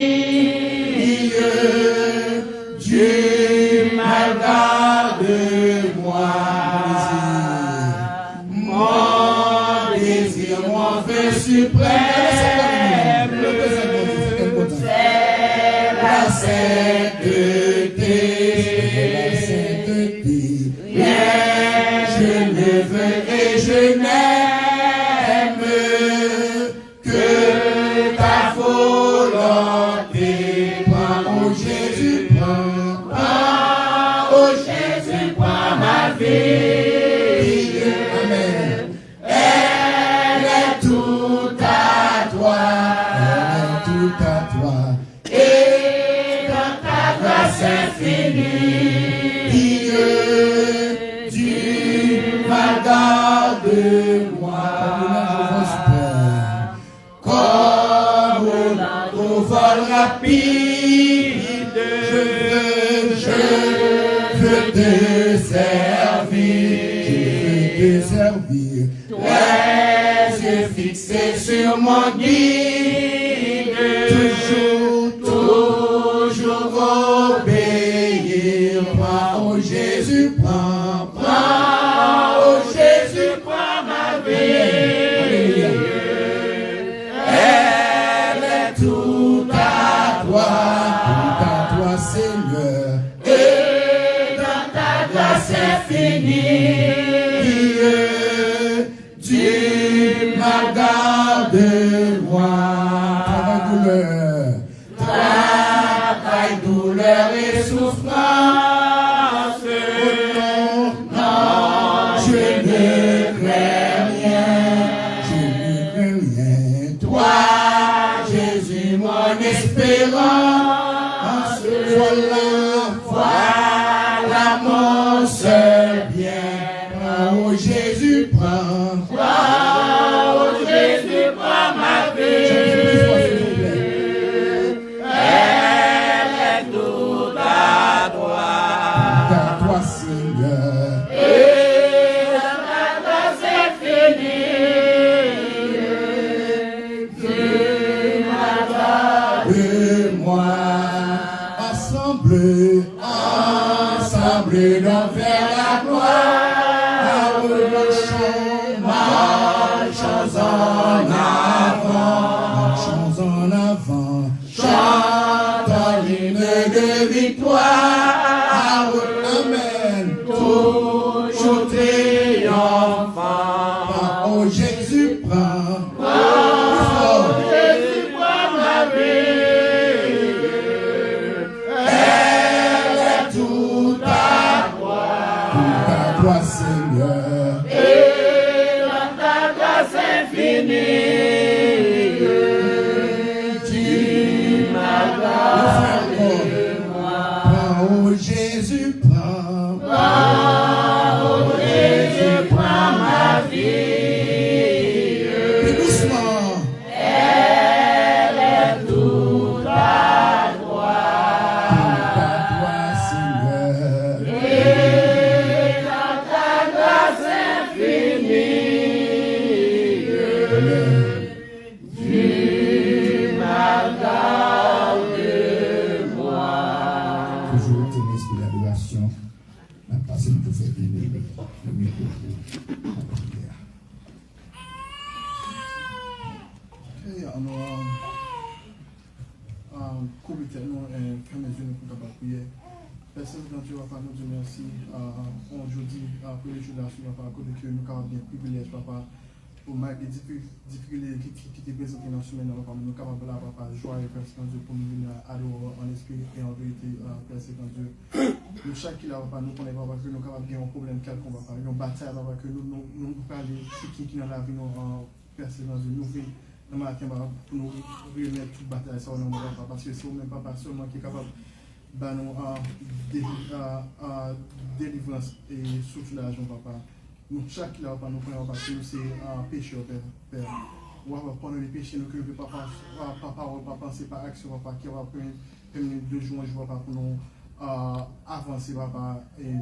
Dieu m'a gardé moi. Mon désir, mon vœu suprême, c'est la sainteté. Rien je ne veux et je n'aime que ta volonté. Prends, oh Jésus, prends, oh Jésus, prends ma vie. Amen. Elle est toute à toi. Elle est toute à toi. Et dans ta grâce infinie, Dieu m'a gardé moi. Comme au vol rapide, je veux te servir. Les yeux fixés sur mon guide, toujours obéir. Prends, oh Jésus, prends, oh Jésus, prends ma vie. Elle est toute à toi, Seigneur, et dans ta grâce infinie, Dieu m'a gardé moi. Travail, douleur et souffrance, non, je ne crains rien. Toi, Jésus, mon espérance, voilà mon seul bien. Oh Jésus, prends, oh Jésus, prends ma vie. Elle est toute à toi, Seigneur. Et dans ta grâce infinie, Dieu m'a gardé moi. Ensemble, dans vers la gloire, marchons en avant, chantons l'hymne de victoire. Amen. Toujours triomphant. Oh Jésus, prends, oh Jésus, prends ma vie. Elle est toute à toi, Seigneur, et dans ta grâce infinie, tu m'as gardé moi. Prends, oh Jésus, prends, oh Jésus, prends ma vie. Plus doucement. Elle est toute à toi, Seigneur, et dans ta grâce infinie, Dieu m'a gardé moi. Toujours tenir l'esprit d'adoration. La personne peut faire venir le micro pour la prière. Comité, nous, quand nous pour la prière. Personne dans Dieu va nous dire merci. Aujourd'hui, premier jour de la semaine, papa, que nous avons bien privilège, papa, pour malgré les difficultés qui étaient présentées dans la semaine, papa, nous avons là, papa, joie et personne Dieu pour nous venir adorer en esprit et en vérité, personne Dieu. Nous, chaque qui là, papa, nous connaissons, papa, que nous avons bien un problème quelconque, papa, une bataille, papa, que nous parlons, qui dans la vie, nous, personne Dieu, nous vivons. Nous matin pour nous remettre toute bataille ça non papa parce que c'est même papa seulement qui est capable de nous délivrance et soulagement papa. Nous chaque là papa nous prenons parce que c'est un péché père. On va prendre les péchés nous que papa on va penser par action papa qui va prendre 2 jours je vois pas pour nous avancer papa et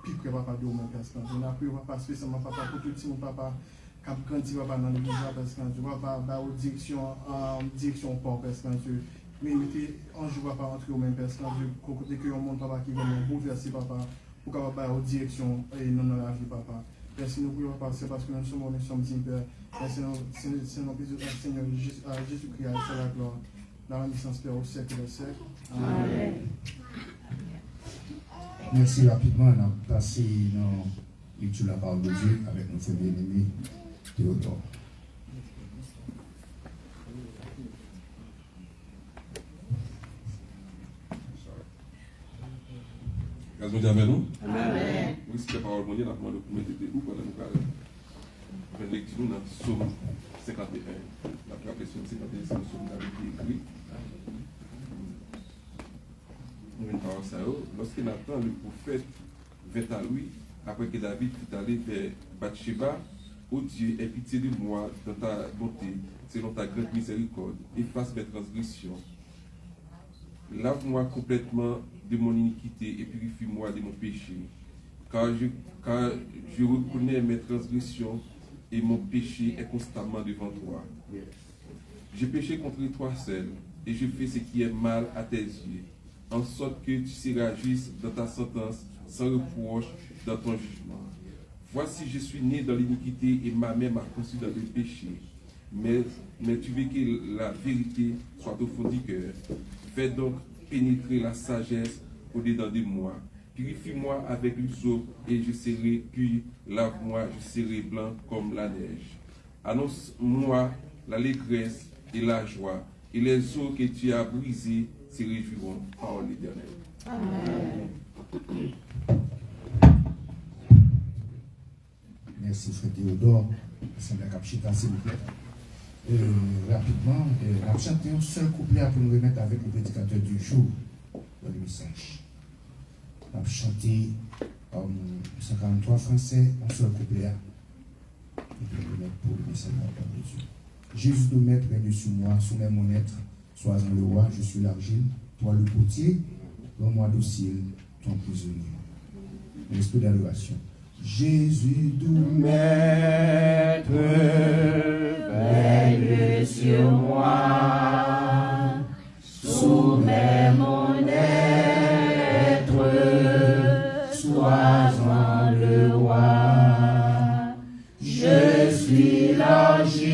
puis que papa de mon parce que on a pris papa spécialement papa pour tout mon papa quand grandi papa dans l'église parce que tu vas pas direction port parce que mais mettez un jour papa entre aux mêmes personnes, côté que un monde papa qui vraiment bouleversé papa, pour capable avoir une direction et non dans la vie papa. Merci nous prions papa, c'est parce que nous sommes dignes Père. Merci c'est notre Seigneur Jésus-Christ à la gloire, dans la naissance Père au siècle des siècles. Amen. Merci rapidement, on a passé dans l'étude de la parole de Dieu avec notre bien-aimé Théodore. Grâce à avec nous. Amen. Oui, c'est la parole de Dieu, nous avons demandé de où pendant nous parler. Après lecture, nous avons Psaume 51. La question 51, c'est le psaume qui écrit. Nous venons par ça. Lorsque Nathan, le prophète, vint à lui, après que David fut allé vers Bathsheba, ô Dieu, aie pitié de moi dans ta bonté, selon ta grande miséricorde, efface mes transgressions. Lave-moi complètement de mon iniquité et purifie-moi de mon péché. Car je reconnais mes transgressions et mon péché est constamment devant toi. J'ai péché contre toi seul et je fais ce qui est mal à tes yeux, en sorte que tu seras juste dans ta sentence, sans reproche dans ton jugement. Voici, je suis né dans l'iniquité et ma mère m'a conçu dans le péché. Mais tu veux que la vérité soit au fond du cœur. Fais donc pénétrer la sagesse au-dedans de moi. Purifie-moi avec l'hysope et je serai pur. Lave-moi, je serai blanc comme la neige. Annonce-moi l'allégresse et la joie, et les eaux que tu as brisées se réjouiront. Parole l'Éternel. Amen. Merci frère Théodore. C'est la capchita, s'il vous plaît. Rapidement, on va chanter un seul couplet pour nous remettre avec le prédicateur du jour dans le message. On va chanter 143 français, un seul couplet et puis nous remettre pour le message de la parole de Dieu. Jésus de maître, règne sur moi, soumets mon être, sois-en le roi, je suis l'argile, toi le potier, rends-moi docile, ton prisonnier. L'esprit d'adoration. Jésus doux Maître, veille sur moi, soumets mon être, sois-en le roi. Je suis l'argile,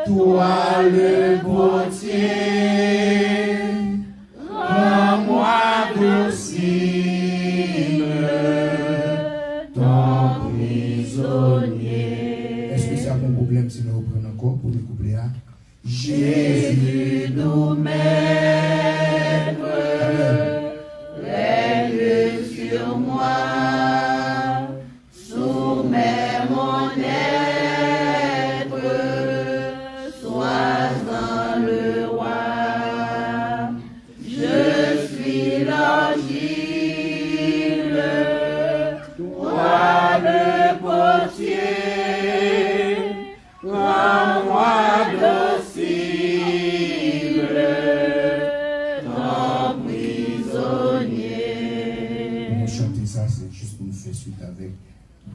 toi le potier, rends-moi docile. Est-ce que c'est un bon problème si nous reprenons encore pour le couplet A? Jésus nous maître, règne sur moi, soumets mon être, sois-en le roi. Je suis l'argile, toi le potier, rends-moi docile, ton prisonnier. Pour nous chanter ça, c'est juste pour nous faire suite avec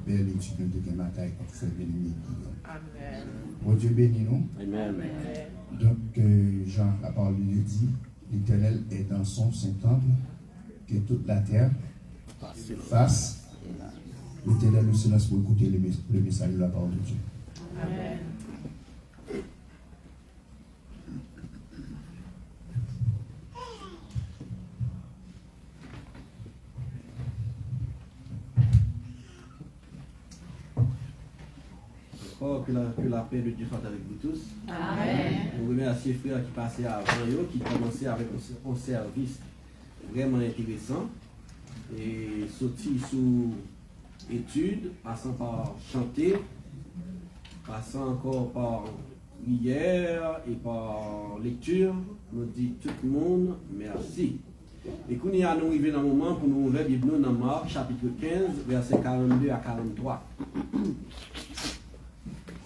belle étude de matin avec notre frère béni. Amen. Bon Dieu béni nous. Amen. Donc, Jean, la parole lui dit, l'Éternel est dans son saint temple, que toute la terre fasse. L'Éternel nous silence pour écouter le message de la parole de Dieu. Amen. Que la paix de Dieu soit avec vous tous. Amen. Nous remercions les frères qui passaient avant eux, qui commençaient avec un service vraiment intéressant et sorti sous études, passant par chanter, passant encore par prière et par lecture. Nous dit tout le monde merci. Et quand nous arrivons dans le moment pour nous ouvrir Bible dans Marc chapitre 15, versets 42 à 43.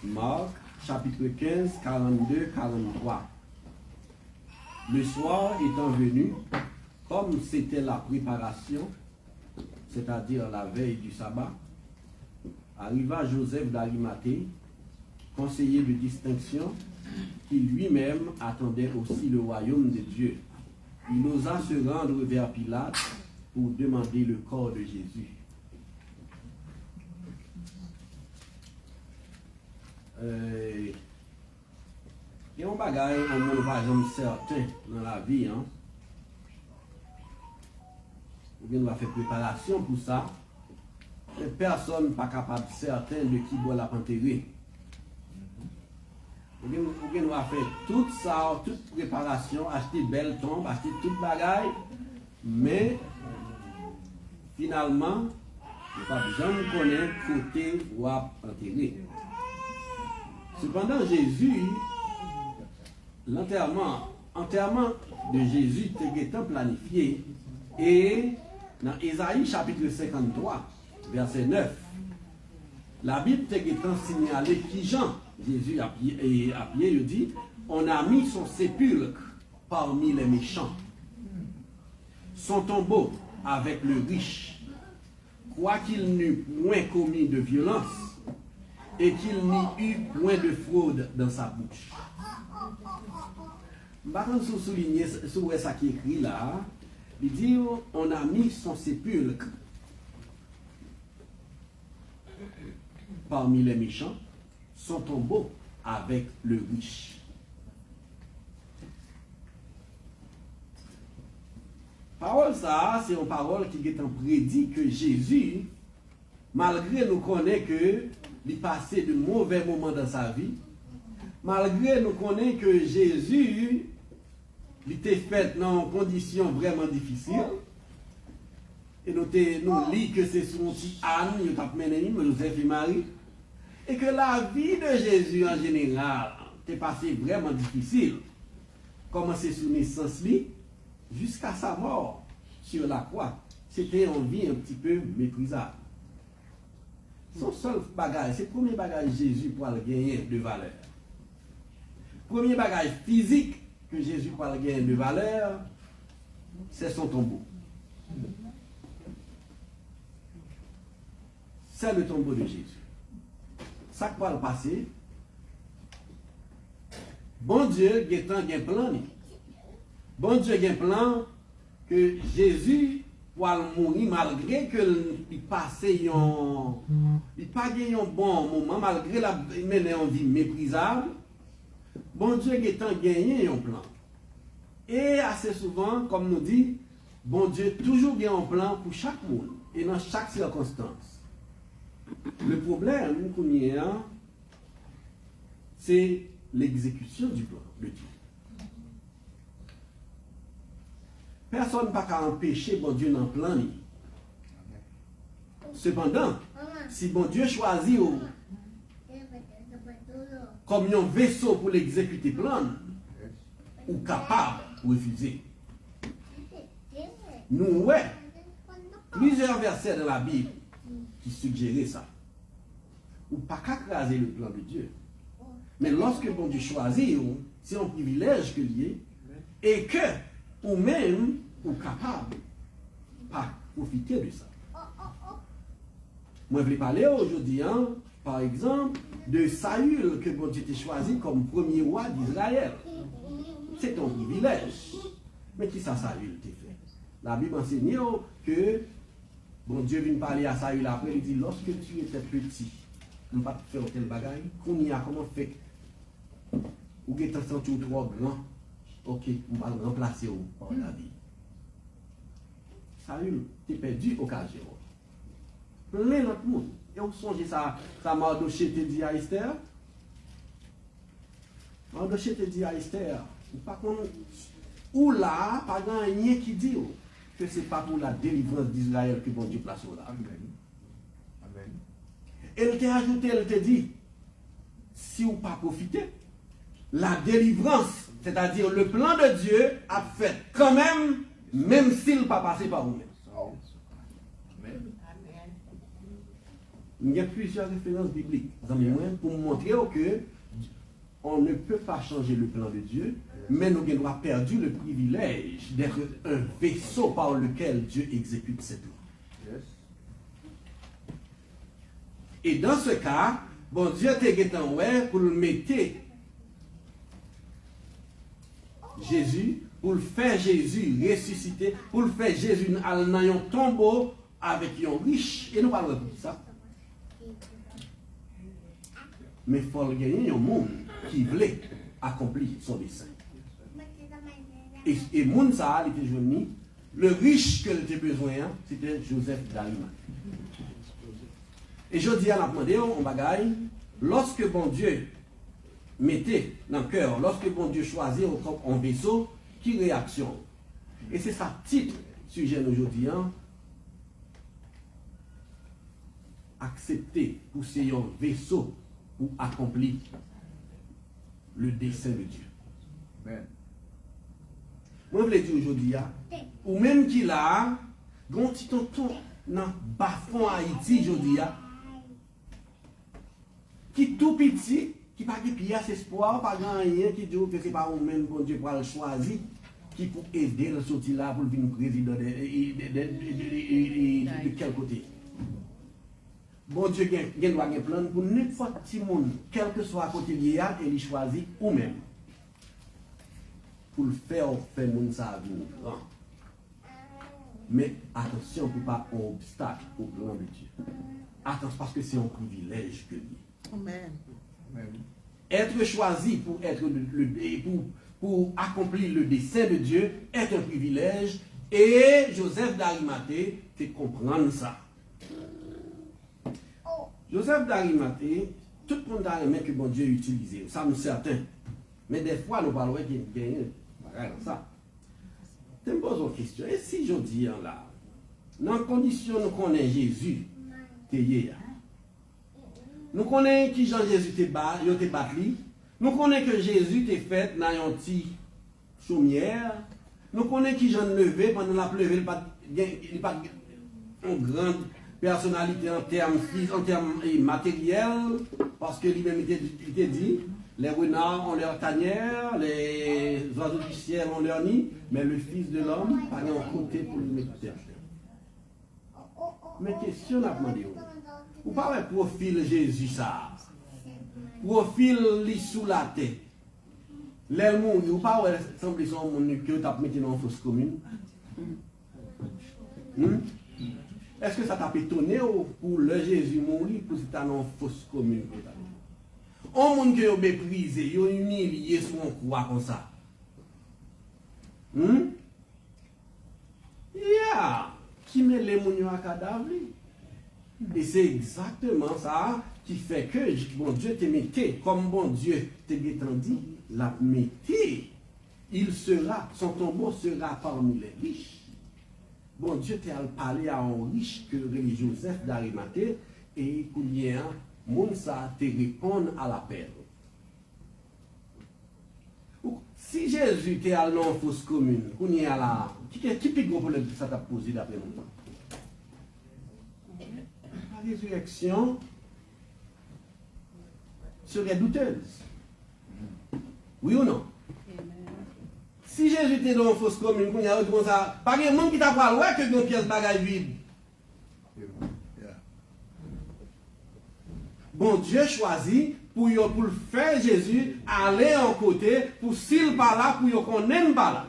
Marc, chapitre 15, 42, 43. Le soir étant venu, comme c'était la préparation, c'est-à-dire la veille du sabbat, arriva Joseph d'Arimathée, conseiller de distinction, qui lui-même attendait aussi le royaume de Dieu. Il osa se rendre vers Pilate pour demander le corps de Jésus. Il y a un bagage, on par exemple certain dans la vie, hein. On va faire préparation pour ça. Mais personne n'est pas capable certain de qui doit la enterrer. On va faire tout ça, toute préparation, acheter belle tombe, acheter toute bagaille, mais finalement, on ne peut pas jamais connaître côté ou enterrer. Cependant, Jésus, l'enterrement de Jésus était planifié. Et dans Ésaïe chapitre 53, verset 9, la Bible était signalée qui Jean, Jésus a pied, il dit, on a mis son sépulcre parmi les méchants, son tombeau avec le riche, quoiqu'il n'eût point commis de violence, et qu'il n'y eut point de fraude dans sa bouche. Par contre, souligner sur ce qui est écrit là, il dit on a mis son sépulcre parmi les méchants, son tombeau avec le riche. Parole ça, c'est une parole qui est en prédit que Jésus, malgré nous connaît que il passait de mauvais moments dans sa vie, malgré nous connaît que Jésus il était fait dans des conditions vraiment difficiles, et nous lisons que c'est son petit Anne, Joseph et Marie, et que la vie de Jésus en général était passée vraiment difficile, commencé sous naissance jusqu'à sa mort sur la croix. C'était une vie un petit peu méprisable. Son seul bagage, c'est le premier bagage Jésus pour gagner de valeur. Premier bagage physique que Jésus pour gagner de valeur, c'est son tombeau. C'est le tombeau de Jésus. Ça qui va le passer. Bon Dieu, il y a un plan. Bon Dieu, il y a un plan que Jésus pour mourir malgré qu'il passait il pas gagné un bon moment, malgré la mener en vie méprisable. Bon Dieu est en gagné un plan. Et assez souvent, comme nous dit, bon Dieu toujours bien un plan pour chaque monde et dans chaque circonstance. Le problème, c'est l'exécution du plan de Dieu. Personne n'a pas empêcher bon Dieu dans le plan. Cependant, si bon Dieu choisit comme un vaisseau pour l'exécuter plan, ou capable de refuser. Nous, ouais, plusieurs versets dans la Bible qui suggéraient ça. Ou pas qu'à craser le plan de Dieu. Mais lorsque bon Dieu choisit, c'est un privilège que lié, et que, ou même, ou capable, pas profiter de ça. Moi, je vais parler aujourd'hui, par exemple, de Saül que bon Dieu a choisi comme premier roi d'Israël. C'est un privilège. Mais qui ça Saül t'a fait? La Bible enseigne que bon Dieu vient parler à Saül après, il dit, lorsque tu étais petit, on ne va pas faire tel bagaille, qu'on y a comment fait, ou que tu as senti trop grand, ok, on va le remplacer par la vie. Saül, tu as perdu l'occasion. Plein d'autres monde. Et vous songez ça Mardoché te dit à Esther? Mardoché te dit à Esther, par contre, ou là, pas grand rien qui dit que ce n'est pas pour la délivrance d'Israël que bon Dieu place là. Amen. Amen. Elle t'a ajouté, elle t'a dit, si vous pas profiter, la délivrance, c'est-à-dire le plan de Dieu, a fait quand même s'il pas passé par vous-même. Il y a plusieurs références bibliques pour montrer que on ne peut pas changer le plan de Dieu, mais nous avons perdu le privilège d'être un vaisseau par lequel Dieu exécute ses plans. Et dans ce cas, bon Dieu t'a dit pour le mettre Jésus, pour le faire Jésus ressusciter, pour le faire Jésus aller dans un tombeau avec un riche. Et nous parlons de ça. Mais il faut gagner un monde qui voulait accomplir son dessein. Et le monde, ça, il était jeune. Le riche que était besoin, c'était Joseph d'Arimathée. Et je dis à la demandé, on bagaille, lorsque bon Dieu mettait dans le cœur, lorsque bon Dieu choisit un vaisseau, qui réaction? Et c'est ça, titre, sujet d'aujourd'hui, accepter pour c'est un vaisseau pour accomplir le dessein de Dieu. Amen. Moi, je voulais dire aujourd'hui, ou même qu'il a, quand tu t'entends dans bas-fond Haïti aujourd'hui, qui tout petit, qui n'a pas de pièce espoir, pas grand rien, qui dit que ce n'est pas au même bon Dieu pour le choisir, qui peut aider le sortir là pour venir président de quel côté. Bon Dieu doit un plan pour n'importe qui monde, quel que soit à côté de lui, et il choisit ou même. Pour le faire monde ça venir grand. Mais attention pour pas un obstacle au plan de Dieu. Attention parce que c'est un privilège que lui. Amen. Être choisi pour accomplir le dessein de Dieu est un privilège et Joseph d'Arimathée te comprendre ça. Joseph d'Arimathée, tout le monde a aimé que bon Dieu utilise, ça nous certain. Mais des fois, nous parlons qu'il y a dans ça. Je me pose une question. Et si je dis là, dans les conditions nous connaissons Jésus, nous connaissons qui Jean-Jésus te battu, nous connaissons que Jésus te fait dans un petit chaumière, nous connaissons qui Jean levé pendant la pleuve, il n'y a pas une grande personnalité en termes matériels, parce que lui-même il te dit, les renards ont leur tanière, les oiseaux du ciel ont leur nid, mais le Fils de l'homme a un côté pour le mettre terre. Mais question à demander, ou pas le profil Jésus ça, profil lui sous la tête, les gens, ou pas semble son monde que tu as mis dans une fausse commune. Est-ce que ça t'a étonné pour le Jésus mourir pour que tu as une fausse commune? On monde qui est méprisé, ils ont humilié sur un croix comme ça. Qui met les gens à cadavre? Et c'est exactement ça qui fait que bon Dieu te mettait, comme bon Dieu te dit, la mettait. Il sera, son tombeau sera parmi les riches. Bon Dieu t'a parlé à un riche que Joseph d'Arimathée et qu'il y a un monde ça te répond à l'appel. Si Jésus était allé dans une fausse commune, qu'on y a là, qui peut gros problème que ça t'a posé d'après nous? La résurrection serait douteuse. Oui ou non? Si Jésus était dans une fausse commune, qu'on y a comme ça, pas de monde qui t'a pas loin que une pièce bagaille vide. Bon Dieu choisit pour le faire Jésus aller en côté pour s'il pas là pour qu'on n'aime pas là.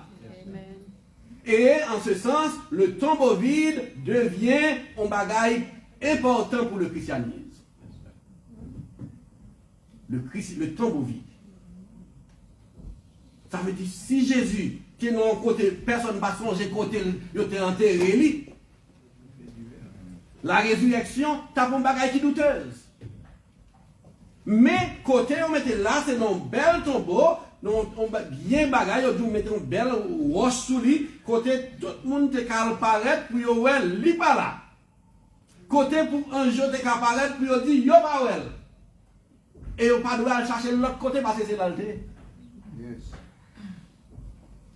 Et en ce sens, le tombeau vide devient un bagage important pour le christianisme. Le tombeau vide. Ça veut dire si Jésus qui est dans côté, personne ne va songer côté, il était enterré, la résurrection, tu as un bagage qui douteuse. Mais côté on mettait là, c'est un bel tombeau, on bien bagage, on mettait une belle roche sous lui, côté tout le monde te paraître, puis on ouais, li pas là. Côté pour un jour te paraître, puis on dit yo pas ouais. Et on pas doit chercher l'autre côté parce que c'est l'alté. Yes.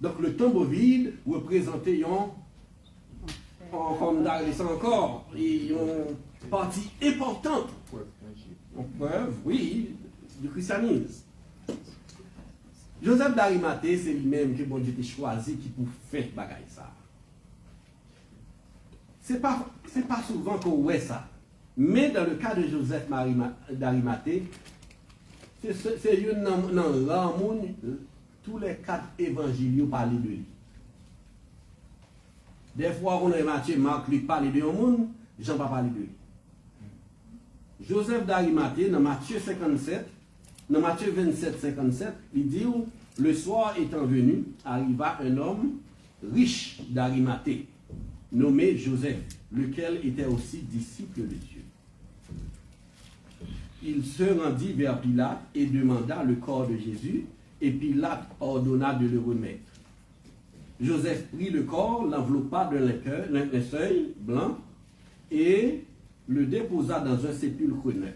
Donc le tombeau vide représentait comme d'adressant encore, une partie importante. En preuve, oui, du christianisme. Joseph d'Arimathée, c'est lui-même que bon Dieu a choisi qui pour faire bagaille ça. C'est pas souvent qu'on voit ça. Mais dans le cas de Joseph d'Arimathée, c'est une tous les 4 évangiles parlent de lui. Des fois, on a Matthieu, Marc, Luc parler de un monde, Jean pas parler de lui. Joseph d'Arimathée, dans Matthieu 57, dans Matthieu 27, 57, il dit où, le soir étant venu, arriva un homme riche d'Arimathée, nommé Joseph, lequel était aussi disciple de Dieu. Il se rendit vers Pilate et demanda le corps de Jésus, et Pilate ordonna de le remettre. Joseph prit le corps, l'enveloppa d'un linceul blanc et le déposa dans un sépulcre neuf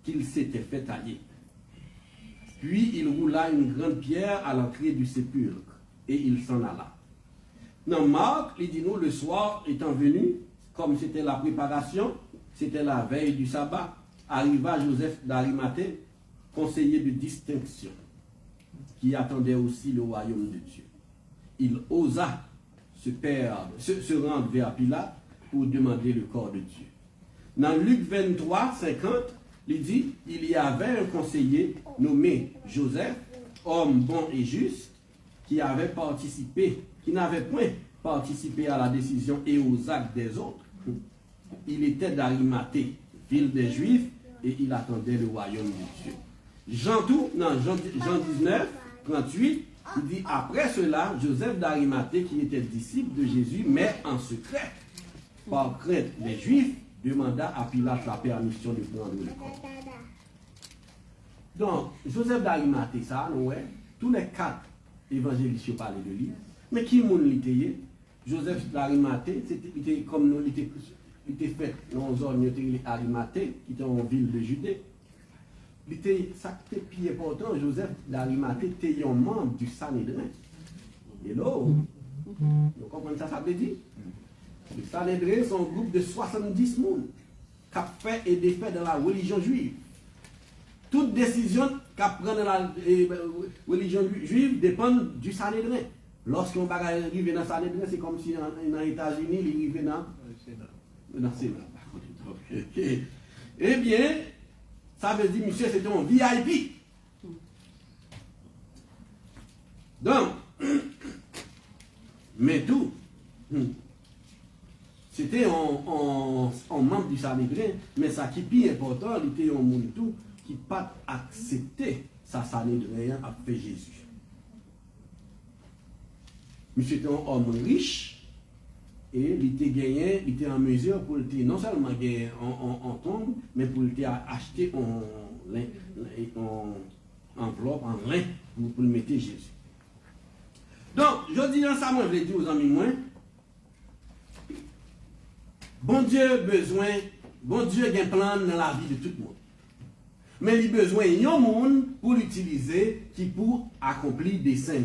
qu'il s'était fait tailler. Puis il roula une grande pierre à l'entrée du sépulcre et il s'en alla. Dans Marc, il dit nous, le soir étant venu, comme c'était la préparation, c'était la veille du sabbat, arriva Joseph d'Arimathée, conseiller de distinction, qui attendait aussi le royaume de Dieu. Il osa se rendre vers Pilate pour demander le corps de Dieu. Dans Luc 23, 50, il dit, il y avait un conseiller nommé Joseph, homme bon et juste, qui n'avait point participé à la décision et aux actes des autres. Il était d'Arimathée, ville des Juifs, et il attendait le royaume de Dieu. Jean 19, 38, il dit, après cela, Joseph d'Arimathée, qui était disciple de Jésus, mais en secret, par crainte des Juifs, demanda à Pilate la permission de prendre le corps. Donc, Joseph d'Arimathée, ça, ouais, tous les 4 évangélistes parlaient de lui, mais qui m'a dit, Joseph d'Arimathée, c'était comme nous, il était fait dans une zone d'Arimathée, qui était en ville de Judée. Ça qui était plus important, Joseph d'Arimathée était un membre du Sanhédrin. Et là, vous comprenez ça veut dire? Le Sanhédrin, c'est un groupe de 70 personnes qui a fait et défait dans la religion juive. Toute décision qu'a prend dans la religion juive dépend du Sanhédrin. Lorsqu'on va arriver dans le Sanhédrin, c'est comme si dans les États-Unis, il arrivait dans le Sénat. Eh bien, ça veut dire, monsieur, c'était un VIP. Donc, mais tout, c'était un membre du Sanhédrin, mais ça qui est plus important, il était un monde tout qui n'a pas accepté sa Sanhédrin à faire Jésus. Monsieur était un homme riche et il était gagné, il était en mesure pour non seulement gagner en tombe, mais pour acheter en enveloppe, en lin, pour le mettre Jésus. Donc, je dis dans ça, moi, je vais dire aux amis, moi, bon Dieu a un plan dans la vie de tout le monde. Mais il a besoin d'un monde pour l'utiliser qui pour accomplir des desseins.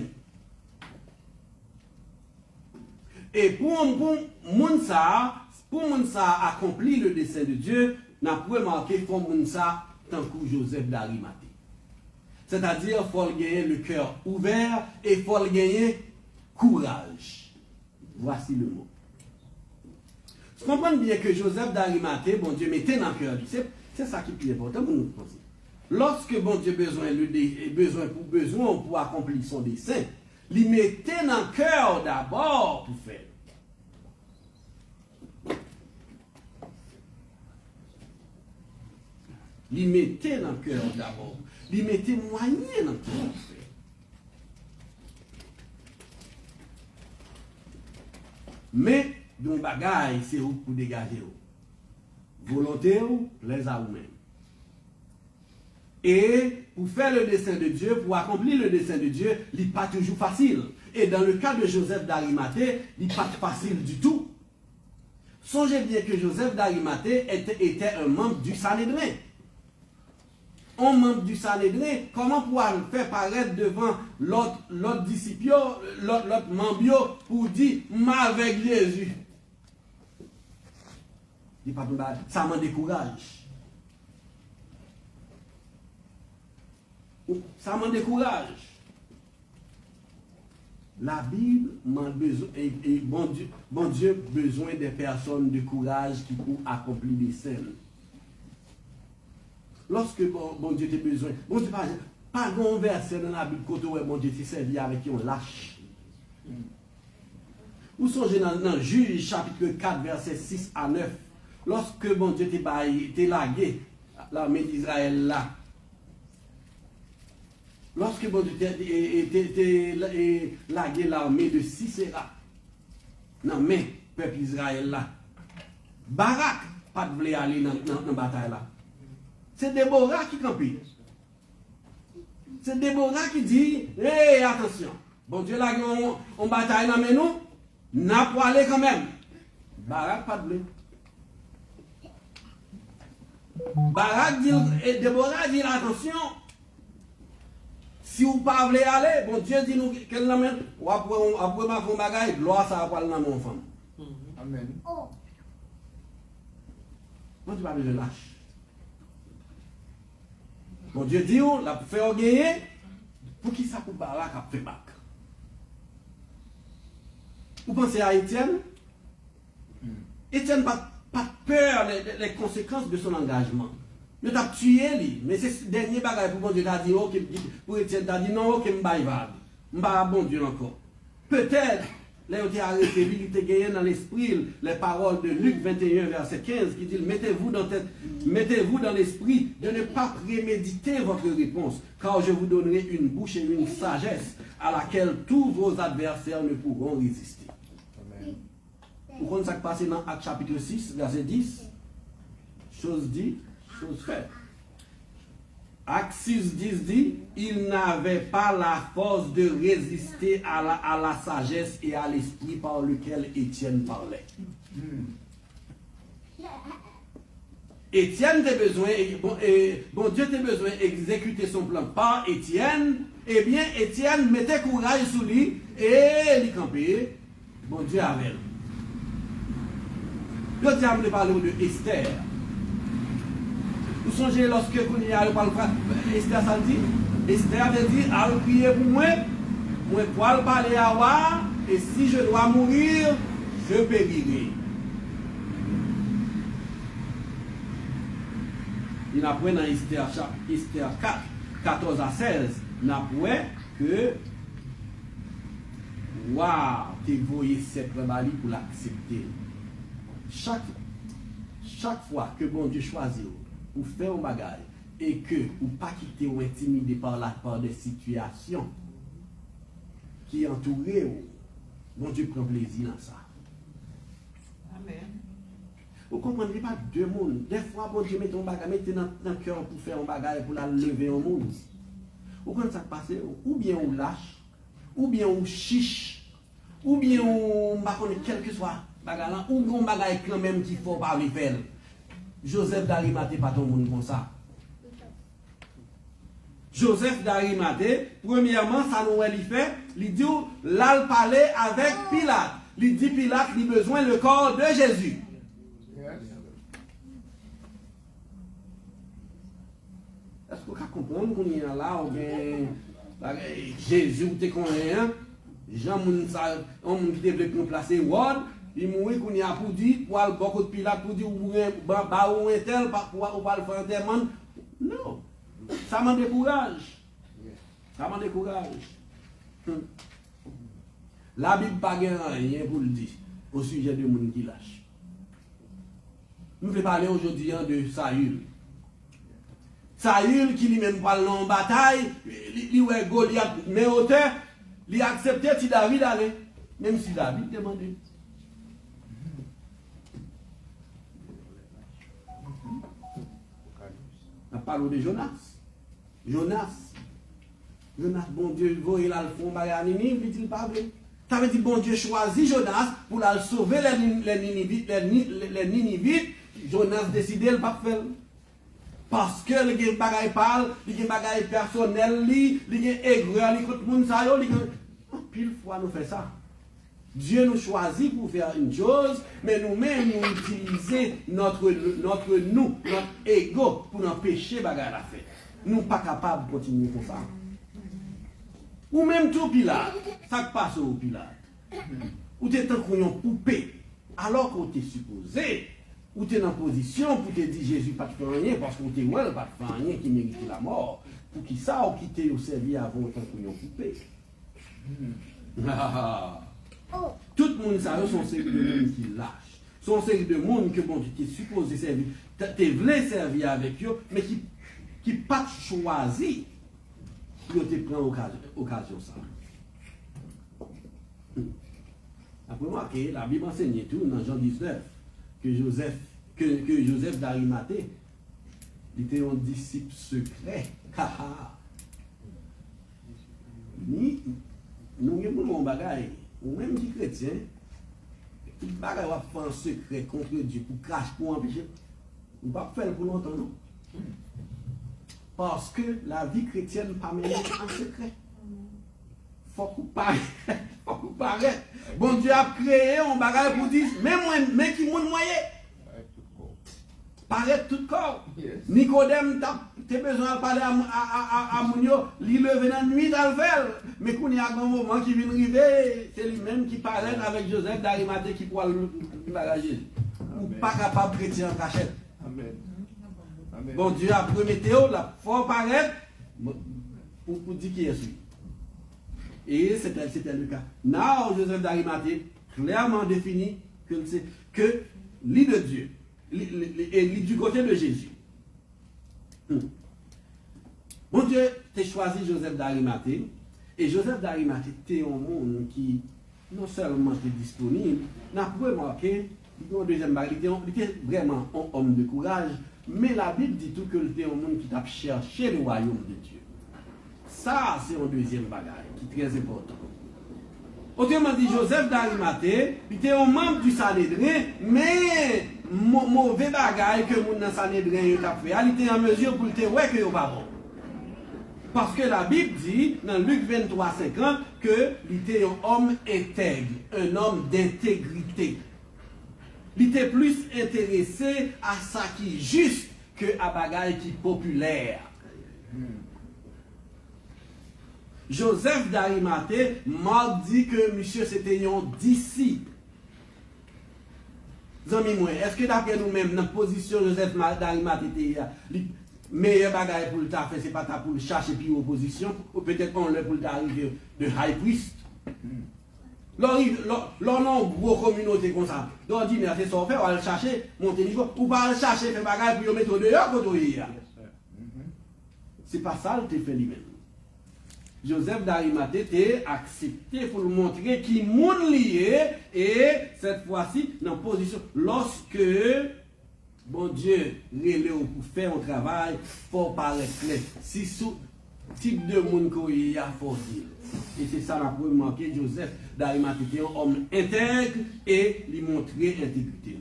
Et pour moun ça accomplir le dessein de Dieu, n'a pas remarqué pour moun ça tant que Joseph d'Arimathée. C'est-à-dire, il faut gagner le cœur ouvert et il faut gagner courage. Voici le mot. Vous comprenez bien que Joseph d'Arimathée, bon Dieu, mettait dans le cœur. C'est ça qui est plus important pour nous penser. Lorsque bon Dieu a besoin pour accomplir son dessein, il mettait dans le cœur d'abord pour faire. Il mettait dans le cœur d'abord. Il mettait moyen dans le cœur pour faire. Mais, d'un bagaille, c'est où pour dégager. Volonté ou plaise à vous-même. Et pour faire le dessein de Dieu, pour accomplir le dessein de Dieu, il n'est pas toujours facile. Et dans le cas de Joseph d'Arimathée, il n'est pas facile du tout. Songez bien que Joseph d'Arimathée était un membre du Sanhédrin. Un membre du Sanhédrin, comment pouvoir le faire paraître devant l'autre disciple, l'autre membre, pour dire, moi avec Jésus. Ça m'en décourage. Ça m'en décourage. La Bible m'a besoin, et bon Dieu besoin des personnes de courage qui pour accomplir des scènes. Lorsque bon Dieu a besoin, bon Dieu, Pas de verset dans la Bible côté où mon Dieu s'est servi avec un lâche. Vous songez dans Juge chapitre 4, verset 6 à 9, lorsque mon Dieu était lagué, l'armée d'Israël là, lorsque mon Dieu était lagué l'armée de Sisera, non mais, peuple Israël là, Barak, pas de voulait aller dans la bataille là. C'est Déborah qui campait. C'est Déborah qui dit, hé, attention, bon Dieu là, on bataille dans nous, n'a pas aller quand même. Barak pas de blé. Barak dit, et Déborah dit, attention, si vous ne pouvez pas aller, bon Dieu dit nous qu'elle l'amène, ou après ma femme bagaille, gloire ça va dans mon femme. Amen. Bon Dieu pas besoin de lâche. Bon Dieu dit, la faire gagner, pour qui ça pour Barak a fait bac. Vous pensez à Étienne? Étienne n'a pas peur des conséquences de son engagement. Il a tué lui, mais c'est ce dernier bagage pour bon Dieu t'a dit, ok, pour Étienne t'a dit non, ok, je ne vais pas bon Dieu encore. Peut-être, là il a arrêté, il était gagné dans l'esprit les paroles de Luc 21, verset 15, qui dit, mettez-vous dans l'esprit de ne pas préméditer votre réponse, car je vous donnerai une bouche et une sagesse à laquelle tous vos adversaires ne pourront résister. Amen. Vous comprenez ça qui passe dans Actes chapitre 6, verset 10? Chose dit, chose faite. Acte 6, 10 dit, il n'avait pas la force de résister à la sagesse et à l'esprit par lequel Étienne parlait. Étienne a besoin, bon Dieu a besoin d'exécuter son plan par Étienne, eh bien Étienne mettait courage sur lui et il campait. Bon Dieu avait. Le diable parle de Esther. Vous songez lorsque vous y allez parler, Esther ça dit, Esther avait dit, allez prier pour moi pour parler à moi, et si je dois mourir, je périrai. Il apprend dans Esther 4, 14 à 16, il apprend que, waouh, tu voyais cette rebelle pour l'accepter. Chaque fois que bon Dieu choisit pour faire un bagage et que ou pas quitter ou intimider par des situations qui entourent, bon Dieu prend plaisir dans ça. Amen. Vous ne comprenez pas deux mondes. Des fois, bon Dieu met un bagage, mettez dans le cœur pour faire un bagage pour la lever au monde. Vous comprenez ça passe? Ou bien on lâche, ou bien on chiche, ou bien on ne connaît quel que soit bagage là, ou un bagage quand même qu'il faut pas le faire. Joseph d'Arimathée pas ton monde comme ça. Joseph d'Arimathée, premièrement, ça nous il fait, il dit là il parlait avec Pilate. Il dit Pilate, il a besoin le corps de Jésus. Est-ce que vous comprenez qu'on est là, ou bien Jésus, vous te connaissez, Jean, on développe nous placer Word, il mourit qu'on y a pour dire, pour aller beaucoup de Pilate, pour dire, ou un tel, pour aller faire un tel. Non, ça m'en décourage. Ça m'en décourage. La Bible n'a rien pour le dire au sujet de gens qui lâchent. Nous voulons parler aujourd'hui de Saül. Saül qui lui-même parle en bataille, il est Goliath, mais auteur, il a accepté si David allait, même si David demandait. On parle de Jonas. Jonas, bon Dieu, il a le fond à Ninive, il dit pas vrai. Ça veut dire bon Dieu choisit Jonas pour la sauver les Ninivites. Jonas décidé de ne pas faire. Parce que les bagailles parlent, les bagailles personnelles, les aigreurs, les autres monde ça yo, pile fois nous fait ça. Dieu nous choisit pour faire une chose, mais nous-mêmes nous utilisons notre ego pour nous empêcher bagaille à faire. Nous ne sommes pas capables de continuer comme ça. Ou même tout Pilate, ça passe au Pilate. Ou tu es en poupée, alors qu'on t'est supposé, ou tu es en position pour te dire Jésus pas de faire rien, parce qu'on t'est pas de faire rien qui mérite la mort. pour qui ça ou quitter au service avant autant qu'on y coupé. Tout le monde ça sont série de monde qui lâche. Sont série de monde que bon qui est supposé servir, tu voulais servir avec eux mais qui pas choisi pour te prendre occasion ça. Après moi, la Bible enseigne tout dans Jean 19 que Joseph d'Arimathée était un disciple secret. Nous avons un bagage, ou même des chrétiens, tout bagage va faire un secret contre Dieu pour cracher, pour empêcher. On ne va pas faire pour longtemps, non? Parce que la vie chrétienne n'est pas menée en secret. Faut qu'on paraît. Bon Dieu a créé un bagage pour dire, mais qui moun moyen. Paraît tout corps. Nicodème, tu as besoin de parler à Mounio, il levé dans la nuit dans le faire. Mais quand il y a un moment qui vient arriver, c'est lui-même qui paraît avec Joseph d'Arimathée qui pourra le bagager. Ou pas capable de chrétien en cachette. Amen. Amen. Bon Dieu a promis Théo, il faut paraître pour dire qui est celui. Et c'était le cas. Now, Joseph d'Arimathée, clairement défini que l'île de Dieu, et du côté de Jésus. Bon Dieu, tu as choisi Joseph d'Arimathée, et Joseph d'Arimathée, tu es un monde qui non seulement est disponible, n'a pas remarqué, il était vraiment un homme de courage, mais la Bible dit tout que tu es un monde qui t'a cherché le royaume de Dieu. Ça, c'est un deuxième bagage qui est très important. Autrement dit, Joseph d'Arimathée, il était un membre du Sanhédrin, mais mauvais bagage que mon Sanhédrin a fait, il était en mesure pour le dire ouais que il pas bon. Parce que la Bible dit, dans Luc 23, 50, qu'il était un homme intègre, un homme d'intégrité. Il était plus intéressé à ça qui est juste que à bagage qui est populaire. Joseph d'Arimathée m'a dit que monsieur c'était un disciple. Est-ce que d'après nous-mêmes, dans la position de Joseph d'Arimathée, le meilleur bagage pour le faire, c'est pas pour chercher puis opposition, ou peut-être on le pour arriver de high priest. L'on a une grosse communauté comme ça. Donc on dit, mais c'est ça, on va le chercher, monter niveau, ou pas le chercher, faire bagage pour le mettre dehors, quand on y a. C'est pas ça le fait lui-même. Joseph d'Arimathée était accepté pour le montrer qui moun lié et cette fois-ci dans position lorsque bon Dieu relève pour faire un travail pour paraître clair. Si sous type de monde qu'il y a faut dire. Et c'est ça la pour manquer Joseph d'Arimathée était un homme intègre et lui montrer intégrité.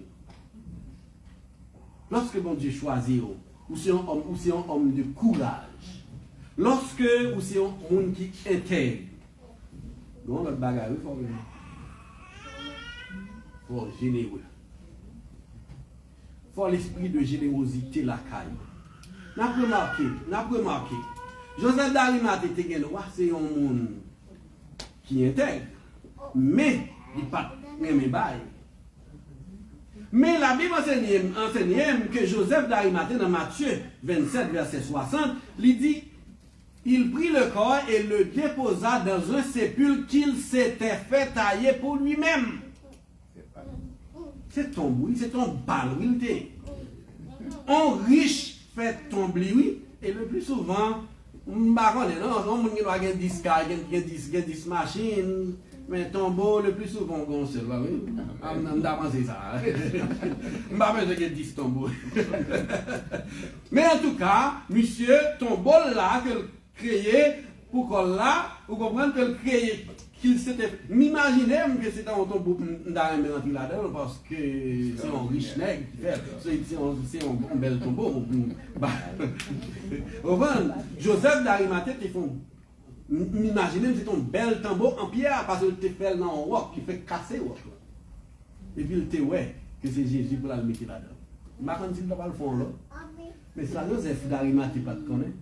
Lorsque bon Dieu choisit ou c'est un homme de courage. Lorsque vous c'est un monde qui intègre, non, notre bagarre, il faut généreux. Il faut l'esprit de générosité la caille. N'a remarqué. Joseph d'Arimathée, c'est un monde qui intègre, mais il n'est pas même bail. Mais la Bible enseigne que Joseph d'Arimathée, dans Matthieu 27, verset 60, il dit il prit le corps et le déposa dans un sépulcre qu'il s'était fait tailler pour lui-même. C'est tombe, oui, c'est ton bal, oui. On riche fait tomber, oui, et le plus souvent, on a 10 machines, mais tombeau, le plus souvent, on se voit, oui. On a pensé ça. On va pas dire 10 tombeaux. Mais en tout cas, monsieur, tombeau là, créé pour qu'on là, vous comprenez que créé qu'il s'était m'imaginez que c'était un tombeau d'arrêt là-dedans parce que c'est un riche nègre qui fait c'est un bel tombeau. Joseph d'Arimathée qui font m'imaginez c'est un bel tombeau en pierre parce que tu fait dans un roc qui fait casser roc. Et puis il te ouais que c'est Jésus pour la mettre là-dedans. Ma quand il pas le fond là. Mais ça Joseph d'Arimathée pas te connaît.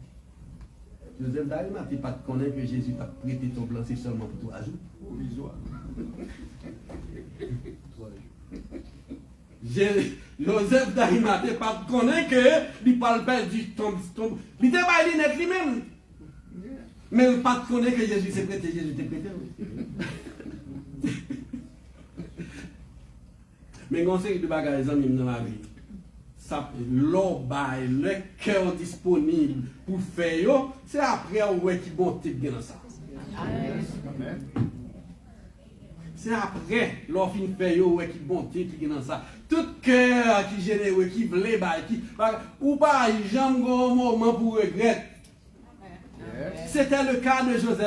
Joseph d'Arimathée pas te connaît que Jésus t'a prêté ton blanc, c'est seulement pour 3 jours. Provisoire. Joseph d'Arimathée pas te connaît que il parle pas du tombe. Il était pas net lui-même. Mais le pas connaît que Jésus s'est prêté, Jésus t'est prêté. Mais on sait que de bagages dans la vie. Ça, l'obaille, le cœur disponible pour faire, c'est après ouais qui bon type bien dans ça. C'est après, l'offre fin fait ouais qui bon type qui dans ça. Tout cœur qui génère qui voulait qui ou pas jamais un moment pour regret. C'était le cas de Joseph.